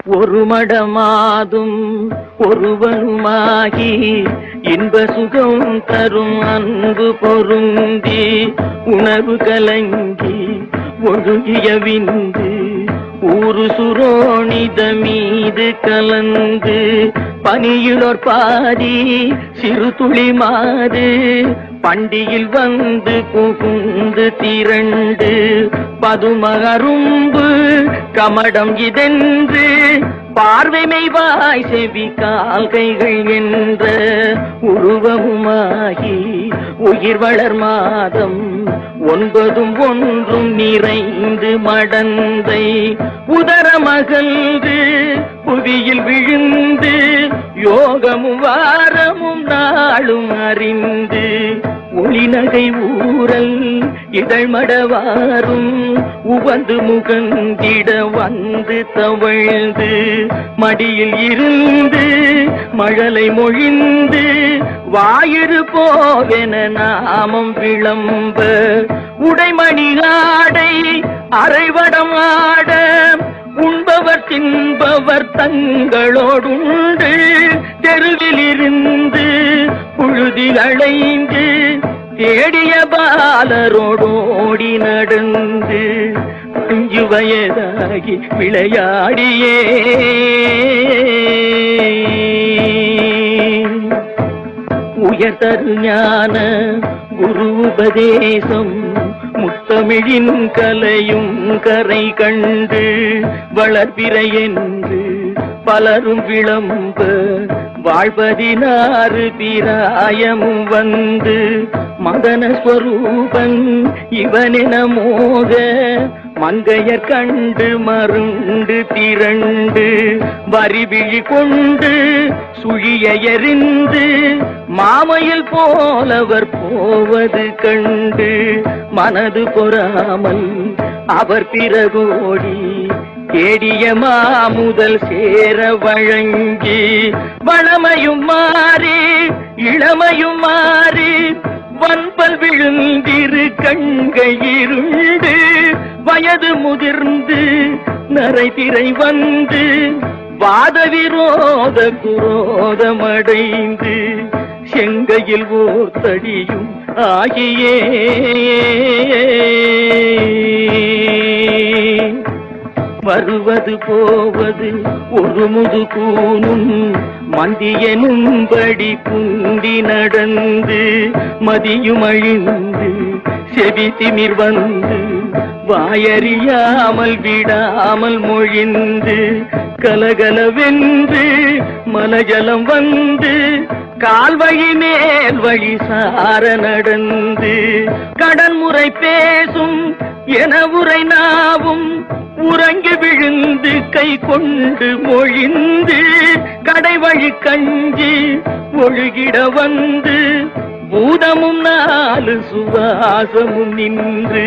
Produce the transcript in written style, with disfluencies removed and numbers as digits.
ஒரு மடமாதும் ஒருவனுமாகி இன்ப சுகம் தரும் அன்பு பொருந்தி உணவு கலங்கி ஒழுகிய விந்து ஊரு சுரோணித மீது கலந்து பனியிலோர் பாதி சிறு துளி மாறு பண்டியில் வந்து புகுந்து திரண்டு பதும அரும்பு கமடம் இதென்று பார்வைமை வாய் செவி கால்கைகள் என்ற உருவமுமாகி உயிர் வளர் மாதம் ஒன்பதும் ஒன்றும் நிறைந்து மடந்தை உதரமகன்று புவியில் விழுந்து யோகமும் வாரமும் நாளும் அறிந்து ஒளிநகை ஊரல் இதழ் மடவாரும் உவந்து முகந்திட வந்து தவழ்ந்து மடியில் இருந்து மழலை மொழிந்து வாயிறு போவென நாமம் விளம்ப உடைமணி ஆடை அரைவடம் ஆட உண்பவர் தின்பவர் தங்களோடுண்டு தெருவில் இருந்து புழுதி அலைந்து தேடிய பாலரோடோடி நடந்து 5 வயதாகி விளையாடியே உயர்தரு ஞான குரு உபதேசம் முத்தமிழின் கலையும் கரை கண்டு வளர்பிறை என்று பலரும் விளம்ப வாழ்வதினாறு பிராயமும் வந்து மதன ஸ்வரூபன் இவனென மோக மங்கையர் கண்டு மருண்டு திரண்டு வரிவிழி கொண்டு சுழிய எறிந்து மாமையில் போலவர் போவது கண்டு மனது பொறாமல் அவர் பிறகோடி தேடிய மாமுதல் சேர வழங்கி வளமையும் மாறி இளமையும் மாறி வன்பல் விழுந்திரு கண்கள் இருண்டு வயது முதிர்ந்து நரைதிரை வந்து வாத விரோத குரோதமடைந்து செங்கையில் ஓர் தடியும் ஆகியே வருவது போவது ஒரு முது கூனும் மந்தியனும்படி புந்தி நடந்து மதியும் அழிந்து செவி திமிர் வந்து வாயறியாமல் விடாமல் மொழிந்து கலகலவென்று மலஜலம் வந்து கால்வழி மேல் வழி சார நடந்து கடன்முறை பேசும் என உரை நாவும் உறங்கி விழுந்து கை கொண்டு மொழிந்து கடைவழி கஞ்சி ஒழுகிட வந்து பூதமும் 4 சுவாசமும் நின்று